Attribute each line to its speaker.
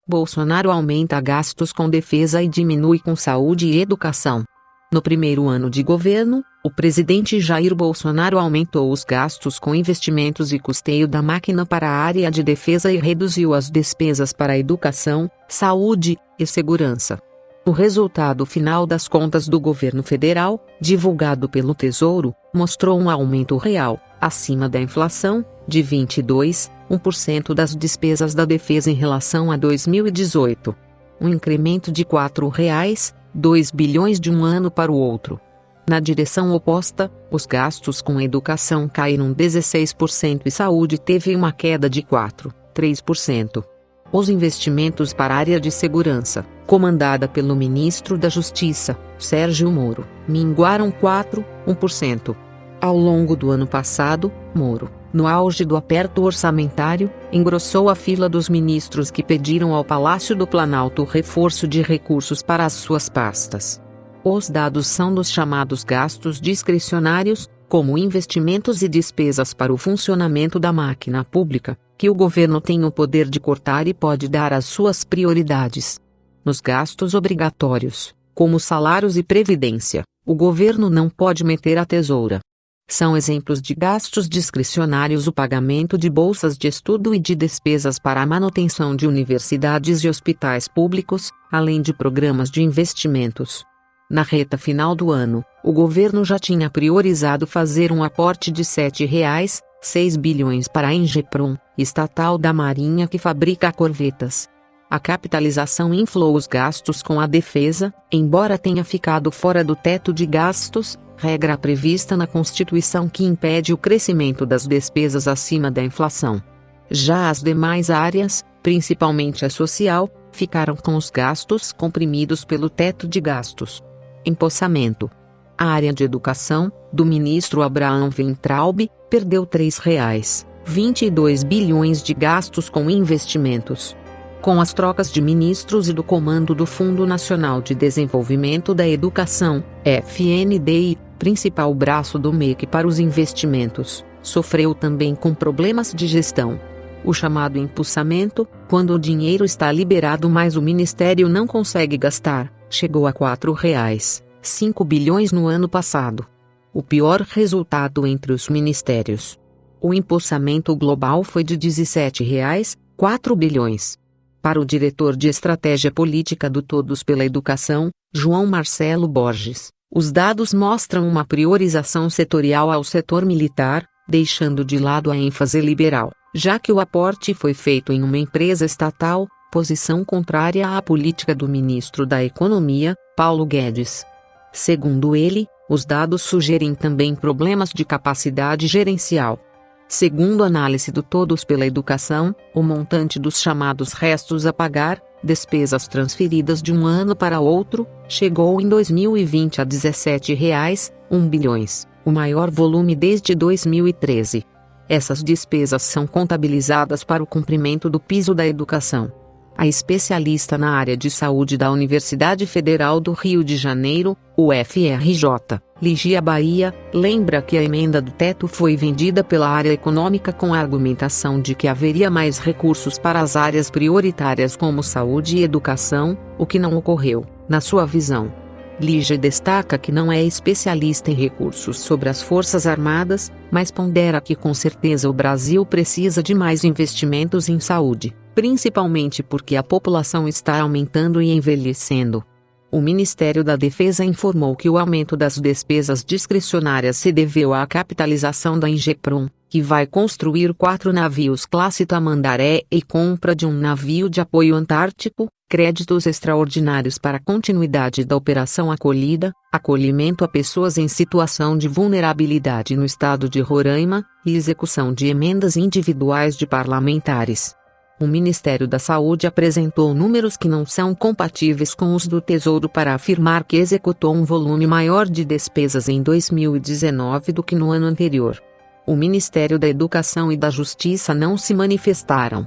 Speaker 1: Bolsonaro aumenta gastos com defesa e diminui com saúde e educação. No primeiro ano de governo, o presidente Jair Bolsonaro aumentou os gastos com investimentos e custeio da máquina para a área de defesa e reduziu as despesas para a educação, saúde e segurança. O resultado final das contas do governo federal, divulgado pelo Tesouro, mostrou um aumento real, acima da inflação, de 22,1% das despesas da defesa em relação a 2018. Um incremento de R$ 4,2 bilhões de um ano para o outro. Na direção oposta, os gastos com educação caíram 16% e saúde teve uma queda de 4,3%. Os investimentos para a área de segurança, comandada pelo ministro da Justiça, Sérgio Moro, minguaram 4,1%. Ao longo do ano passado, Moro, no auge do aperto orçamentário, engrossou a fila dos ministros que pediram ao Palácio do Planalto reforço de recursos para as suas pastas. Os dados são dos chamados gastos discricionários, como investimentos e despesas para o funcionamento da máquina pública, que o governo tem o poder de cortar e pode dar às suas prioridades. Nos gastos obrigatórios, como salários e previdência, o governo não pode meter a tesoura. São exemplos de gastos discricionários o pagamento de bolsas de estudo e de despesas para a manutenção de universidades e hospitais públicos, além de programas de investimentos. Na reta final do ano, o governo já tinha priorizado fazer um aporte de R$ 7,6 bilhões para a Ingepron, estatal da Marinha que fabrica corvetas. A capitalização inflou os gastos com a defesa, embora tenha ficado fora do teto de gastos, regra prevista na Constituição que impede o crescimento das despesas acima da inflação. Já as demais áreas, principalmente a social, ficaram com os gastos comprimidos pelo teto de gastos. Empossamento. A área de educação, do ministro Abraham Weintraub, perdeu R$ 3,22 bilhões de gastos com investimentos. Com as trocas de ministros e do comando do Fundo Nacional de Desenvolvimento da Educação, FNDE, principal braço do MEC para os investimentos, sofreu também com problemas de gestão. O chamado empossamento, quando o dinheiro está liberado mas o Ministério não consegue gastar, chegou a R$ 4,5 bilhões no ano passado. O pior resultado entre os ministérios. O empossamento global foi de R$ 17,4 bilhões. Para o diretor de Estratégia Política do Todos pela Educação, João Marcelo Borges, os dados mostram uma priorização setorial ao setor militar, deixando de lado a ênfase liberal, já que o aporte foi feito em uma empresa estatal, posição contrária à política do ministro da Economia, Paulo Guedes. Segundo ele, os dados sugerem também problemas de capacidade gerencial. Segundo análise do Todos pela Educação, o montante dos chamados restos a pagar, despesas transferidas de um ano para outro, chegou em 2020 a R$ 17,1 bilhões, o maior volume desde 2013. Essas despesas são contabilizadas para o cumprimento do piso da educação. A especialista na área de saúde da Universidade Federal do Rio de Janeiro, UFRJ, Lígia Bahia, lembra que a emenda do teto foi vendida pela área econômica com a argumentação de que haveria mais recursos para as áreas prioritárias como saúde e educação, o que não ocorreu, na sua visão. Lígia destaca que não é especialista em recursos sobre as Forças Armadas, mas pondera que com certeza o Brasil precisa de mais investimentos em saúde, principalmente porque a população está aumentando e envelhecendo. O Ministério da Defesa informou que o aumento das despesas discricionárias se deveu à capitalização da Ingepron, que vai construir 4 navios classe Tamandaré e compra de um navio de apoio antártico, créditos extraordinários para a continuidade da Operação Acolhida, acolhimento a pessoas em situação de vulnerabilidade no estado de Roraima, e execução de emendas individuais de parlamentares. O Ministério da Saúde apresentou números que não são compatíveis com os do Tesouro para afirmar que executou um volume maior de despesas em 2019 do que no ano anterior. O Ministério da Educação e da Justiça não se manifestaram.